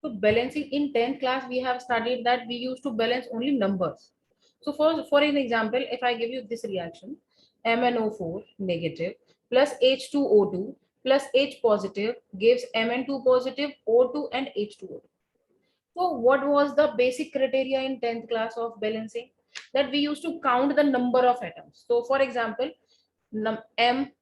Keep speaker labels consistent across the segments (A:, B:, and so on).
A: So balancing in 10th class, we have studied that we used to balance only numbers. So for an example, if I give you this reaction, MnO4 negative plus H2O2 plus H positive gives Mn2 positive, O2 and H2O2. So what was the basic criteria in 10th class of balancing? That we used to count the number of atoms. So for example, M,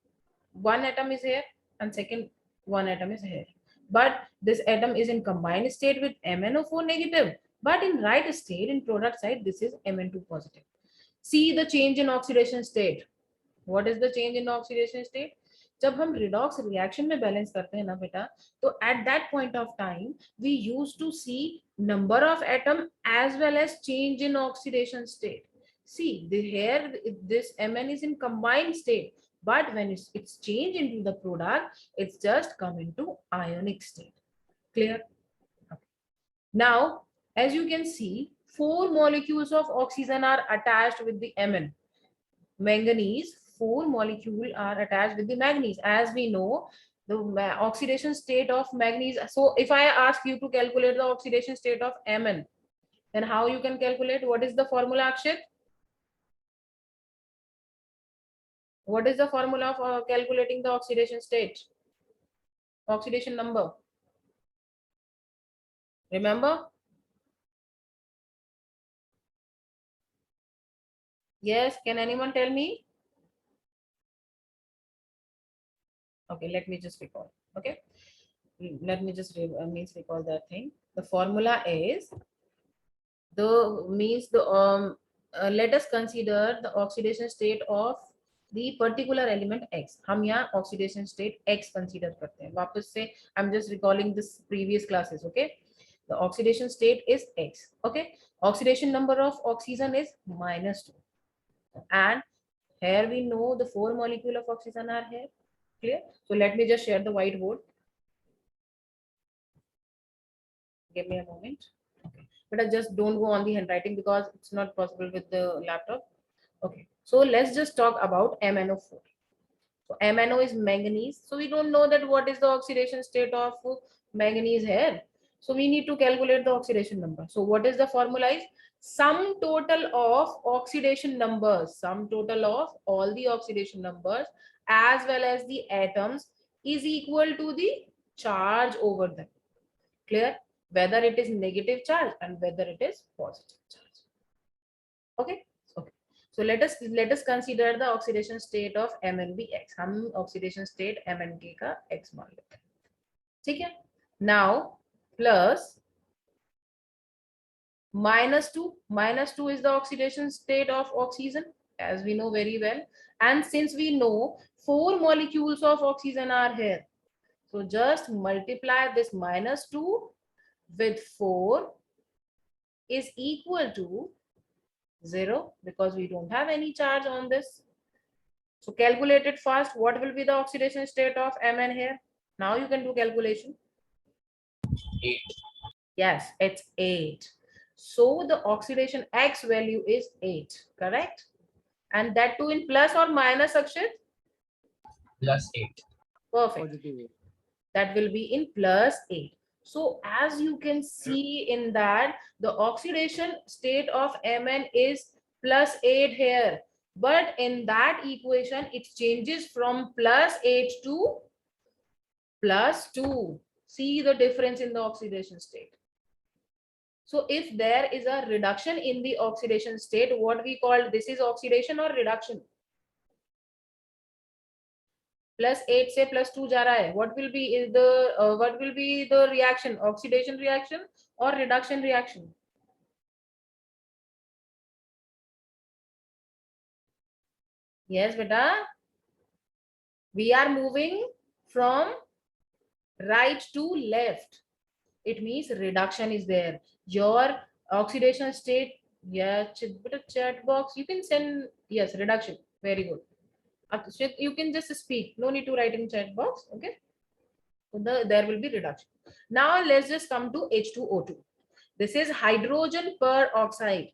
A: one atom is here and second one atom is here. But this atom is in combined state with MnO4 negative. But in right state, in product side, this is Mn2 positive. See the change in oxidation state. What is the change in oxidation state? जब हम redox reaction में balance करते हैं ना बेटा, तो at that point of time we used to see number of atom as well as change in oxidation state. See here this Mn is in combined state, but when it's changed into the product, it's just come into ionic state. Clear? Okay. Now, as you can see, 4 molecules of oxygen are attached with the Mn. Manganese, 4 molecules are attached with the manganese. As we know, the oxidation state of manganese. So if I ask you to calculate the oxidation state of Mn, then how you can calculate? What is the formula, Akshit? What is the formula for calculating the oxidation state? Oxidation number. Remember? Yes, can anyone tell me? Okay, let me just recall. Okay, let me just recall that thing. The formula is let us consider the oxidation state of the particular element X. हम यहाँ oxidation state X consider करते हैं. वापस से I'm just recalling this previous classes. Okay, the oxidation state is X. Okay, oxidation number of oxygen is -2, and here we know the 4 molecule of oxygen are here. Clear? So let me just share the whiteboard. Give me a moment. Okay, but I just don't go on the handwriting because it's not possible with the laptop. Okay, so let's just talk about MnO4. So MnO is manganese. So we don't know that what is the oxidation state of manganese here. So we need to calculate the oxidation number. So what is the formula? Is sum total of oxidation numbers, sum total of all the oxidation numbers as well as the atoms is equal to the charge over them. Clear? Whether it is negative charge and whether it is positive charge. Okay. Okay. So let us consider the oxidation state of MnBX. हम oxidation state MnK का X मान लेते हैं. ठीक है? Now plus -2 is the oxidation state of oxygen, as we know very well. And since we know 4 molecules of oxygen are here, so just multiply this -2 with 4 is equal to 0 because we don't have any charge on this. So calculate it fast. What will be the oxidation state of Mn here? Now you can do calculation.
B: 8.
A: Yes, it's 8. So the oxidation X value is 8, correct? And that too in plus or minus, Akshit?
B: +8.
A: Perfect.
C: Positive.
A: That will be in +8. So as you can see in that, the oxidation state of Mn is +8 here. But in that equation, it changes from +8 to +2. See the difference in the oxidation state. So if there is a reduction in the oxidation state, what we call this is oxidation or reduction? +8 से +2 जा रहा है. What will be the reaction? Oxidation reaction or reduction reaction? Yes, beta. We are moving from right to left. It means reduction is there. Your oxidation state, yeah, chat box. You can send yes, reduction. Very good. You can just speak. No need to write in chat box. Okay. So there will be reduction. Now let's just come to H2O2. This is hydrogen peroxide.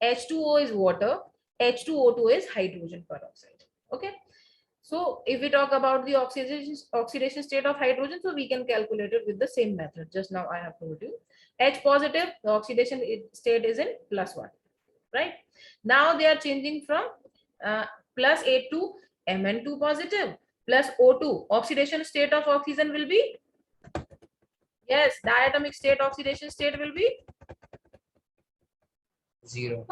A: H2O is water. H2O2 is hydrogen peroxide. Okay. So if we talk about the oxidation state of hydrogen, so we can calculate it with the same method. Just now I have told you. H positive, the oxidation state is in +1, right? Now they are changing from +8 to Mn2 positive plus O2. Oxidation state of oxygen will be, yes, diatomic state oxidation state will be,
B: 0.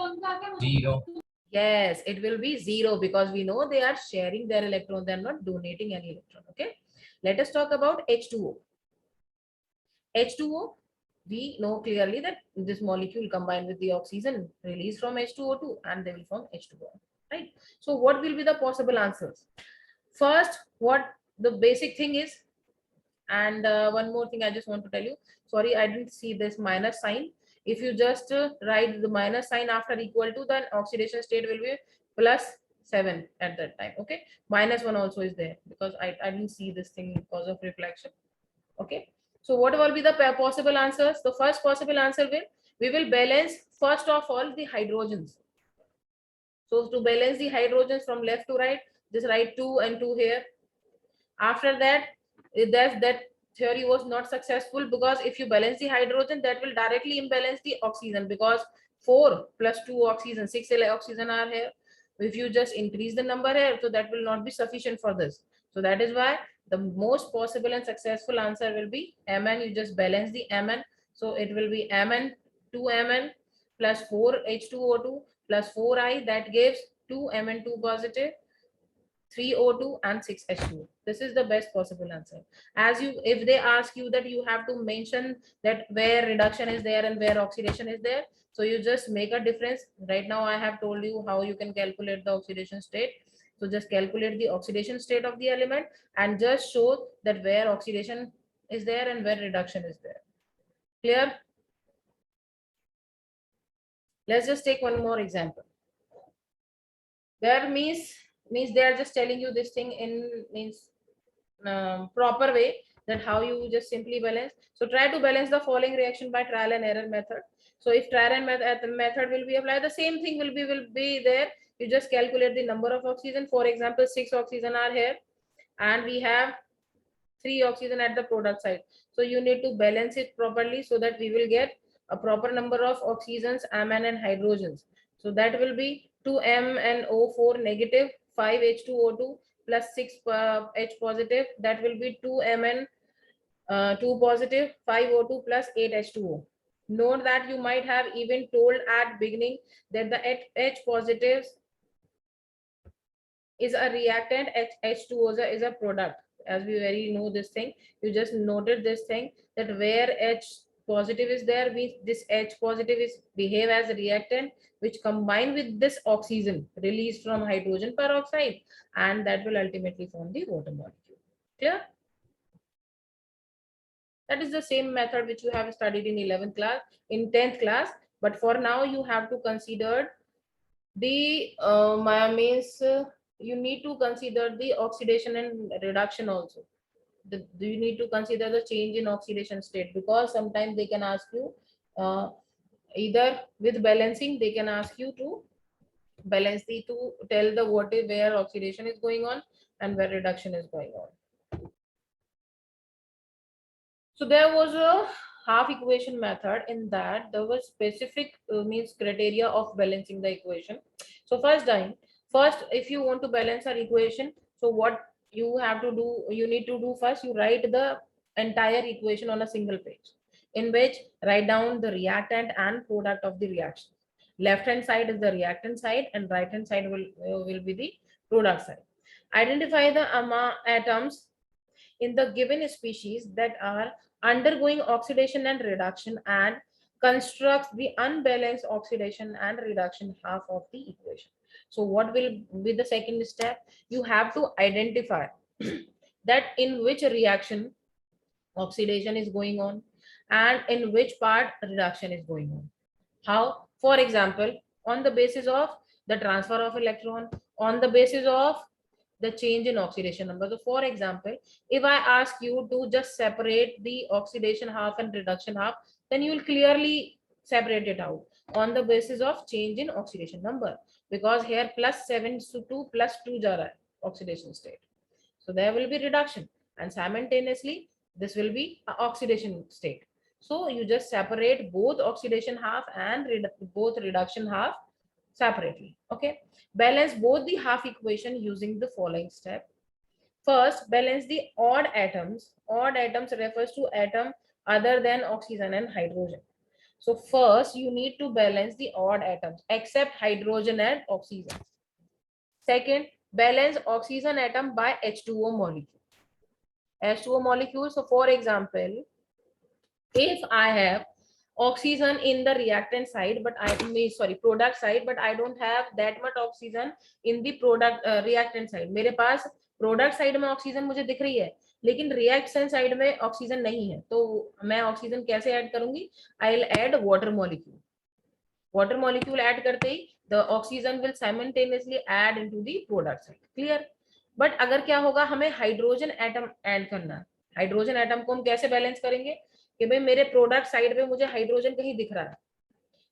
B: 0.
A: yes, it will be 0 because we know they are sharing their electron. They are not donating any electron. Okay. Let us talk about H2O. H2O, we know clearly that this molecule combined with the oxygen released from H2O2 and they will form H2O. Right. So what will be the possible answers? First, what the basic thing is, and one more thing I just want to tell you. Sorry, I didn't see this minus sign. If you just write the minus sign after equal to, then oxidation state will be +7 at that time. Okay. -1 also is there because I didn't see this thing because of reflection. Okay. So what will be the possible answers? The first possible answer will, we will balance first of all the hydrogens. So to balance the hydrogens from left to right, just write 2 and 2 here. After that, that theory was not successful because if you balance the hydrogen, that will directly imbalance the oxygen because 4 plus 2 oxygen, 6 oxygen are here. If you just increase the number here, so that will not be sufficient for this. So that is why the most possible and successful answer will be Mn. You just balance the Mn. So it will be Mn, 2Mn plus 4H2O2 plus 4I, that gives 2Mn2 positive, 3O2 and 6H2. This is the best possible answer. As you, if they ask you that you have to mention that where reduction is there and where oxidation is there, so you just make a difference. Right now I have told you how you can calculate the oxidation state. So just calculate the oxidation state of the element and just show that where oxidation is there and where reduction is there. Clear? Let's just take one more example. There means they are just telling you this thing in proper way, that how you just simply balance. So try to balance the following reaction by trial and error method. So if trial and method will be applied, the same thing will be there. You just calculate the number of oxygen. For example, 6 oxygen are here and we have 3 oxygen at the product side. So you need to balance it properly so that we will get a proper number of oxygens, Mn and hydrogens. So that will be 2MnO4 negative, 5H2O2 plus 6 H positive. That will be 2Mn2 positive, 5O2 plus 8H2O. Note that you might have even told at beginning that the H positives is a reactant, H2O is a product. As we very know this thing, you just noted this thing, that where H positive is there, means this H positive is behave as a reactant which combine with this oxygen released from hydrogen peroxide, and that will ultimately form the water molecule. Clear? That is the same method which you have studied in 11th class, in 10th class, but for now you have to consider the means you need to consider the oxidation and reduction also. You need to consider the change in oxidation state, because sometimes they can ask you either with balancing, they can ask you to balance the two, tell the what is where oxidation is going on and where reduction is going on. So there was a half equation method, in that there was specific means criteria of balancing the equation. So first if you want to balance an equation, so what you have to do, you need to do first, you write the entire equation on a single page, in which write down the reactant and product of the reaction. Left hand side is the reactant side and right hand side will be the product side. Identify the atoms in the given species that are undergoing oxidation and reduction, and constructs the unbalanced oxidation and reduction half of the equation. So what will be the second step? You have to identify that in which reaction oxidation is going on and in which part reduction is going on. How? For example, on the basis of the transfer of electron, on the basis of the change in oxidation number. So for example, if I ask you to just separate the oxidation half and reduction half, then you will clearly separate it out on the basis of change in oxidation number, because here +7 to 2 + 2 jar hai, oxidation state. So there will be reduction, and simultaneously this will be an oxidation state. So you just separate both oxidation half and both reduction half separately. Okay, balance both the half equation using the following step. First, balance the odd atoms. Odd atoms refers to atom other than oxygen and hydrogen. So first you need to balance the odd atoms except hydrogen and oxygen. Second, balance oxygen atom by H2O molecule. H2O molecule. So for example, if I have oxygen in the reactant side, but product side, but I don't have that much oxygen in the product reactant side. मेरे पास product side में oxygen मुझे दिख रही है, लेकिन reaction side में oxygen नहीं है, तो मैं ऑक्सीजन कैसे ऐड करूंगी? I will add water molecule. Water molecule add करते ही the oxygen will simultaneously add into the product side. Clear? But अगर क्या होगा, हमें हाइड्रोजन एटम ऐड करना है. हाइड्रोजन एटम को हम कैसे बैलेंस करेंगे कि भाई मेरे प्रोडक्ट साइड पे मुझे हाइड्रोजन कहीं दिख रहा है,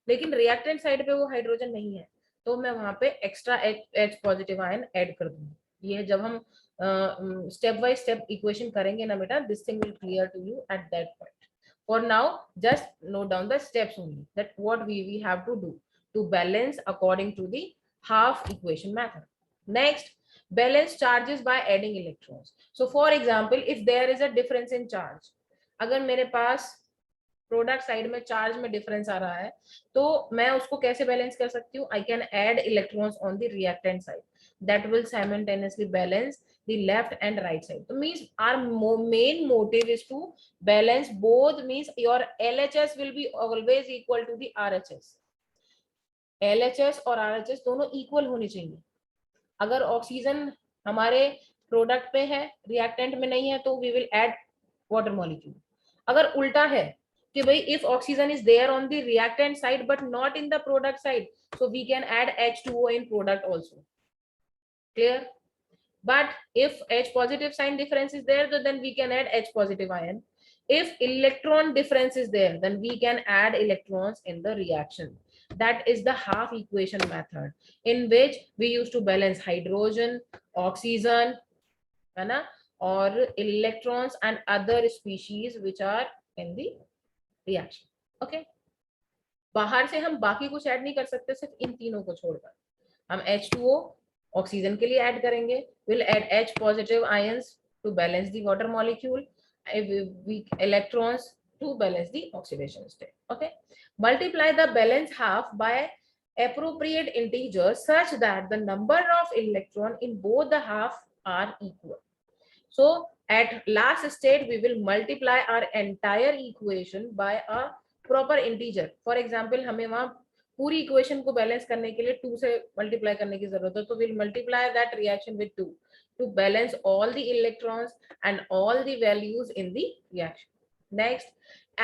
A: लेकिन रिएक्टेंट साइड पे वो हाइड्रोजन नहीं है, तो मैं वहां पे extra H positive ion add कर दूंगी. ये जब हम स्टेप बाय स्टेप इक्वेशन करेंगे ना बेटा, this thing will clear to you at that point. For now, just note down the steps only, that what we have to do to balance according to the half equation method. Next, balance charges by adding electrons. So for example, if there is a difference in charge, अगर मेरे पास product side में charge में difference आ रहा है, तो मैं उसको कैसे बैलेंस कर सकती हूँ? I can add electrons on the reactant side, that will simultaneously balance the left and right side. So means our main motive is to balance both, means your LHS will be always equal to the RHS. LHS और RHS दोनों equal होनी चाहिए. अगर oxygen हमारे product पे है, reactant में नहीं है, तो we will add water molecule. अगर उल्टा है कि भाई if oxygen is there on the reactant side but not in the product side, so we can add H2O in product also. Clear? But if H positive sign difference is there, then we can add H positive ion. If electron difference is there, then we can add electrons in the reaction. That is the half equation method, in which we used to balance hydrogen, oxygen, or electrons and other species which are in the reaction. Okay. बाहर से हम बाकी कुछ add नहीं कर सकते, सिर्फ इन तीनों को छोड़कर. हम H2O ऑक्सीजन के लिए ऐड करेंगे, will add H positive ions to balance the water molecule, electrons to balance the oxidation state. Okay. Multiply the balance half by appropriate integers such that the number of electron in both the half are equal. So at last state we will multiply our entire equation by a proper integer. For example, हमें वहां पूरी equation को balance करने के लिए 2 से multiply करने की जरूरत है, तो will multiply that reaction with 2 to balance all the electrons and all the values in the reaction. Next,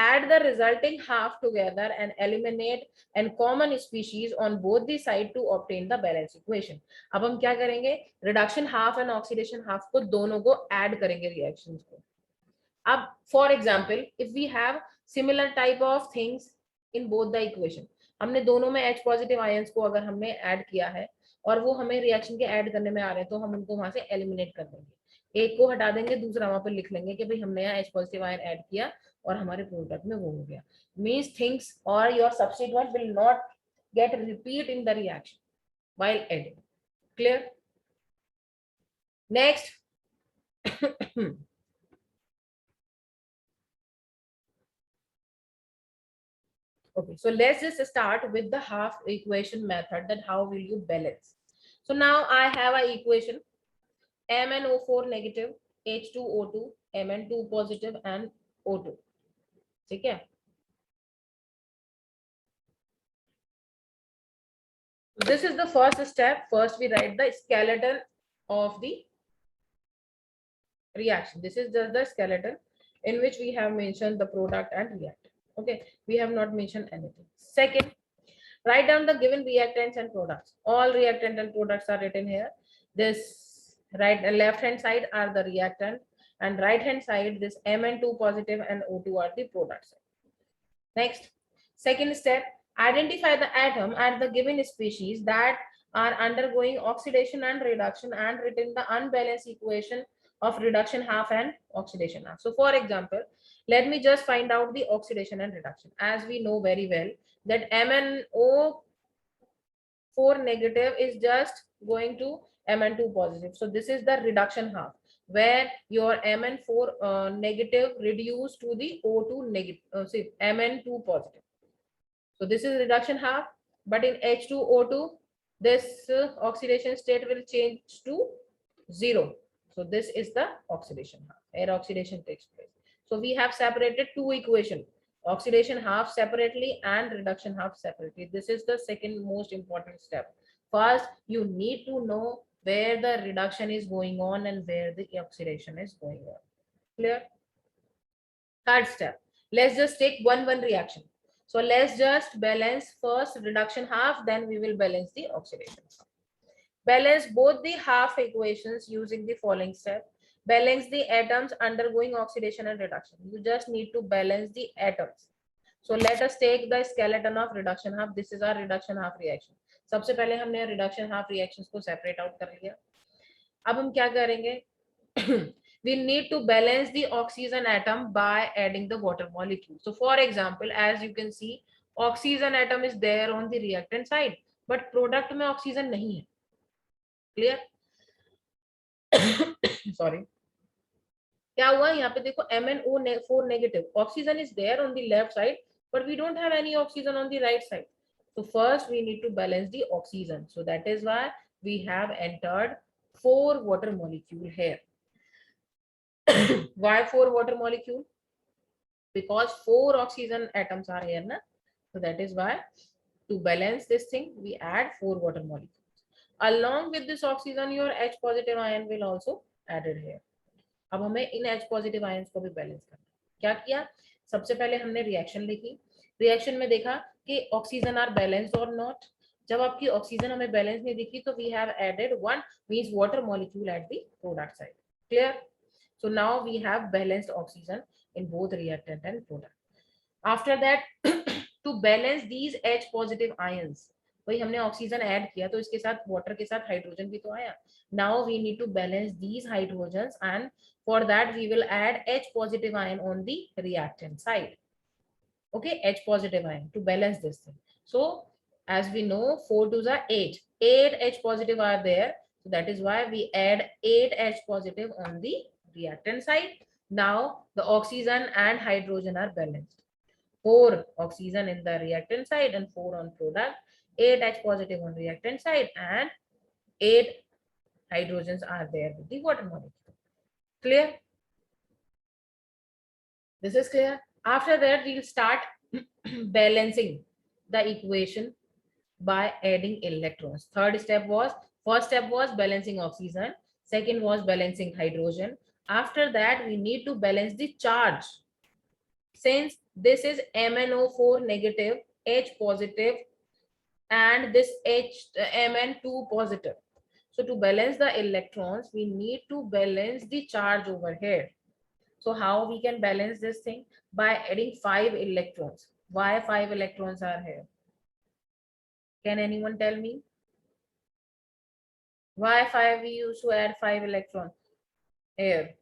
A: add the resulting half together and eliminate and common species on both the side to obtain the balance equation. अब हम क्या करेंगे? Reduction half and oxidation half को दोनों को add करेंगे reactions को. अब for example, if we have similar type of things in both the equation, हमने दोनों में H पॉजिटिव आयंस को अगर हमने ऐड किया है और वो हमें रिएक्शन के ऐड करने में आ रहे हैं, तो हम उनको वहां से एलिमिनेट कर देंगे. एक को हटा देंगे, दूसरा वहां पर लिख लेंगे कि भाई हमने यहाँ H पॉजिटिव आयन ऐड किया और हमारे प्रोडक्ट में वो हो गया. मींस थिंग्स और your substituent will not gate repeat in the reaction while adding. Clear? Next. Okay, so let's just start with the half equation method, that how will you balance. So now I have a equation MnO4 negative, H2O2, Mn2 positive and O2. ठीक है? This is the first step. First we write the skeleton of the reaction. This is just the skeleton in which we have mentioned the product and reactant. Okay, we have not mentioned anything. Second, write down the given reactants and products. All reactant and products are written here. This right and left hand side are the reactant, and right hand side this Mn2 positive and O2 are the products. Next, second step, identify the atom at the given species that are undergoing oxidation and reduction and written the unbalanced equation of reduction half and oxidation half. So for example, let me just find out the oxidation and reduction. As we know very well that MnO4 negative is just going to Mn2 positive. So this is the reduction half where your Mn4 negative reduced to the O2 negative, Mn2 positive. So this is reduction half, but in H2O2, this oxidation state will change to 0. So this is the oxidation half, where oxidation takes place. So we have separated two equations, oxidation half separately and reduction half separately. This is the second most important step. First, you need to know where the reduction is going on and where the oxidation is going on. Clear? Third step, let's just take one reaction. So let's just balance first reduction half, then we will balance the oxidation. Balance both the half equations using the following step. Balance the atoms undergoing oxidation and reduction. You just need to balance the atoms. So let us take the skeleton of reduction half. This is our reduction half reaction. सबसे पहले हमने reduction half reactions को separate out कर लिया. अब हम क्या करेंगे? We need to balance the oxygen atom by adding the water molecule. So for example, as you can see, oxygen atom is there on the reactant side, but product में oxygen नहीं है. Clear? Sorry. क्या हुआ यहाँ पे देखो MnO4 negative. Oxygen is there on the left side, but we don't have any oxygen on the right side. So first we need to balance the oxygen. So that is why we have entered 4 water molecule here. Why 4 water molecule? Because 4 oxygen atoms are here, na? So that is why to balance this thing, we add 4 water molecules. Along with this oxygen, your H positive ion will also added here. अब हमें इन H positive ions को भी balance करना है. क्या किया? सबसे पहले हमने रिएक्शन लिखी. रिएक्शन में देखा कि ऑक्सीजन आर बैलेंस्ड और नॉट. जब आपकी ऑक्सीजन हमें बैलेंस नहीं दिखी तो we have added one means water molecule at the product side. Clear? So now we have balanced oxygen in both reactant and product. After that, to balance these H positive ions, वही हमने oxygen add किया तो इसके साथ water के साथ hydrogen भी तो आया. Now we need to balance these hydrogens, and for that we will add H positive ion on the reactant side. Okay, H positive ion to balance this thing. So as we know, 4 2s are 8. 8 H positive are there. So that is why we add 8 H positive on the reactant side. Now the oxygen and hydrogen are balanced. 4 oxygen in the reactant side and 4 on product. 8 H positive on reactant side and 8 hydrogens are there with the water molecule. Clear? This is clear. After that, we'll start balancing the equation by adding electrons. First step was balancing oxygen. Second was balancing hydrogen. After that, we need to balance the charge. Since this is MnO4 negative, H positive, and this Mn2 positive. So to balance the electrons, we need to balance the charge over here. So how we can balance this thing? By adding 5 electrons. Why 5 electrons are here? Can anyone tell me? Why 5 we used to add 5 electrons here?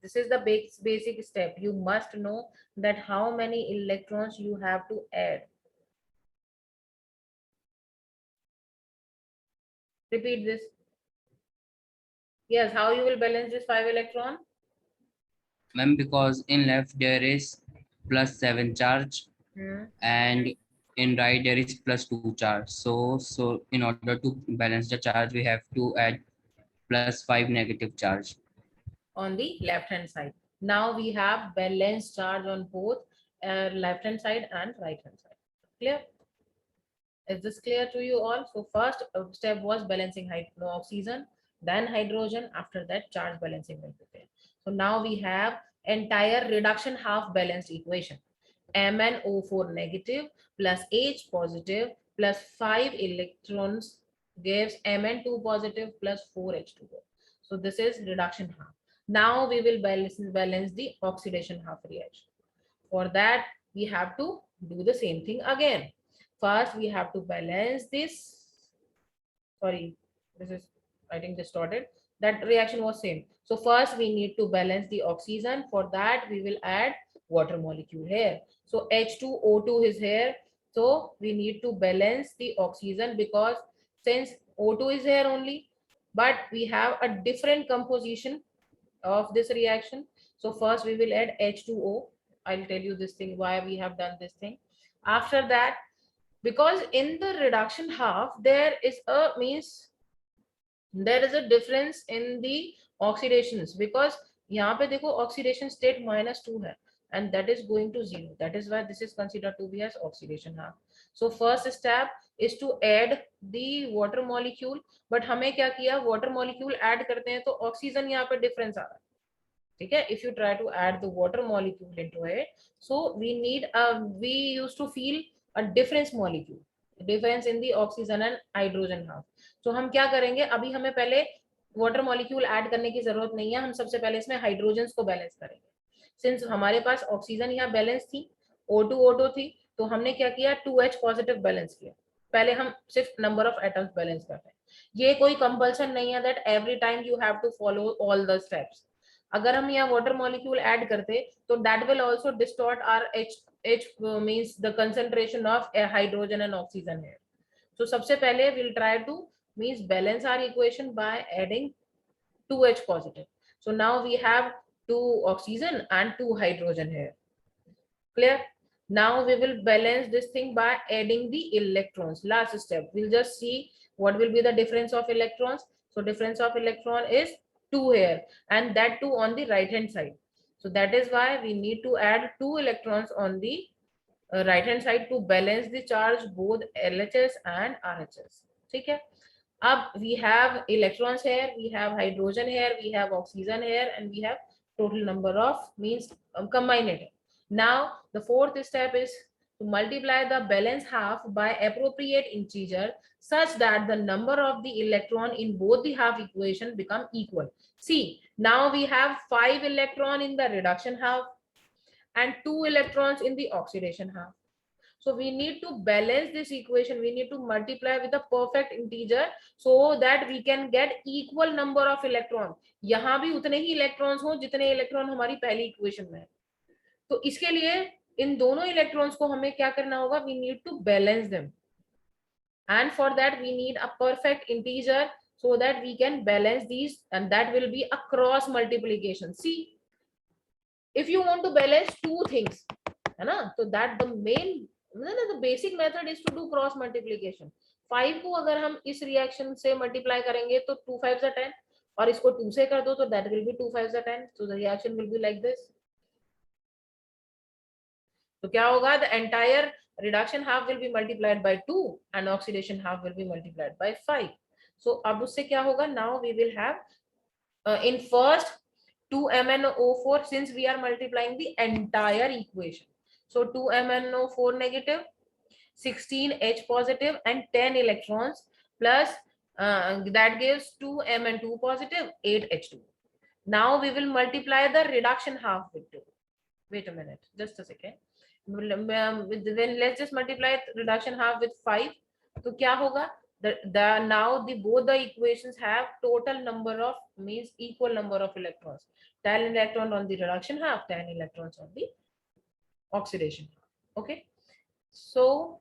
A: This is the basic step. You must know that how many electrons you have to add. Repeat this. Yes, how you will balance this 5 electron?
C: Ma'am, because in left there is +7 charge and in right there is +2 charge. So in order to balance the charge, we have to add +5 negative charge
A: on the left hand side. Now we have balanced charge on both left hand side and right hand side. Clear? Is this clear to you all? So first step was balancing oxygen, then hydrogen. After that, charge balancing will be there. So now we have entire reduction half balanced equation. MnO4 negative plus H positive plus 5 electrons gives Mn2 positive plus 4 H2O. So this is reduction half. Now we will balance the oxidation half reaction. For that, we have to do the same thing again. First, we have to balance this sorry, this is I think distorted. That reaction was same. So first we need to balance the oxygen. For that we will add water molecule here. So H2O2 is here. So we need to balance the oxygen because since O2 is here only, but we have a different composition of this reaction. So first we will add H2O. I'll tell you this thing why we have done this thing. After that, because in the reduction half there is a means there is a difference in the oxidations, because यहाँ पे देखो oxidation state -2 है and that is going to 0. That is why this is considered to be as oxidation half. So first step is to add the water molecule. But हमें क्या किया, water molecule add करते हैं तो oxygen यहाँ पे difference आ रहा है, ठीक है. If you try to add the water molecule into it, so we used to feel a difference molecule, difference in the oxygen and hydrogen half. तो हम क्या करेंगे, अभी हमें पहले वाटर मॉलिक्यूल ऐड करने की जरूरत नहीं है, हम सबसे पहले इसमें हाइड्रोजन को बैलेंस करेंगे. सिंस हमारे पास ऑक्सीजन यहाँ बैलेंस थी, O2 थी, तो हमने क्या किया, 2H पॉजिटिव बैलेंस किया. पहले हम सिर्फ नंबर ऑफ एटम्स बैलेंस करते हैं. ये कोई कंपल्सन नहीं है that every time you have to follow all the steps. अगर हम यहाँ वाटर मॉलिक्यूल ऐड करते तो that will also distort our H means the concentration of hydrogen and oxygen here. So सबसे पहले we'll try to means balance our equation by adding 2H positive. So now we have 2 oxygen and 2 hydrogen here. Clear? Now we will balance this thing by adding the electrons. Last step, we'll just see what will be the difference of electrons. So difference of electron is 2 here, and that too on the right hand side. So that is why we need to add 2 electrons on the right hand side to balance the charge both LHS and RHS. ठीक है. अब we have electrons here, we have hydrogen here, we have oxygen here, and we have total number of means combine it. Now the fourth step is to multiply the balance half by appropriate integer such that the number of the electron in both the half equation become equal. See, now we have 5 electron in the reduction half and 2 electrons in the oxidation half. So we need to balance this equation. We need to multiply with a perfect integer so that we can get equal number of electron. यहाँ भी उतने ही electrons हो जितने electron हमारी पहली equation में है. तो इसके लिए इन दोनों electrons को हमें क्या करना होगा? We need to balance them. And for that we need a perfect integer so that we can balance these, and that will be a cross multiplication. See, if you want to balance two things, है ना, so that the basic method is to do cross multiplication. 5 को अगर हम इस reaction से multiply करेंगे तो 2 5 10, और इसको 2 से कर दो तो that will be 2 5 10. So the reaction will be like this. तो क्या होगा, the entire reduction half will be multiplied by 2 and oxidation half will be multiplied by 5. So अब उससे क्या होगा, now we will have in first 2MnO4, since we are multiplying the entire equation. So 2MnO4 negative, 16H positive and 10 electrons plus that gives 2Mn2 positive, 8H2. Now we will multiply the reduction half with 2. Wait a minute, just a second. Then let's just multiply reduction half with 5. So क्या होगा, now both the equations have total number of means equal number of electrons. 10 electrons on the reduction half, 10 electrons on the oxidation half. Okay, so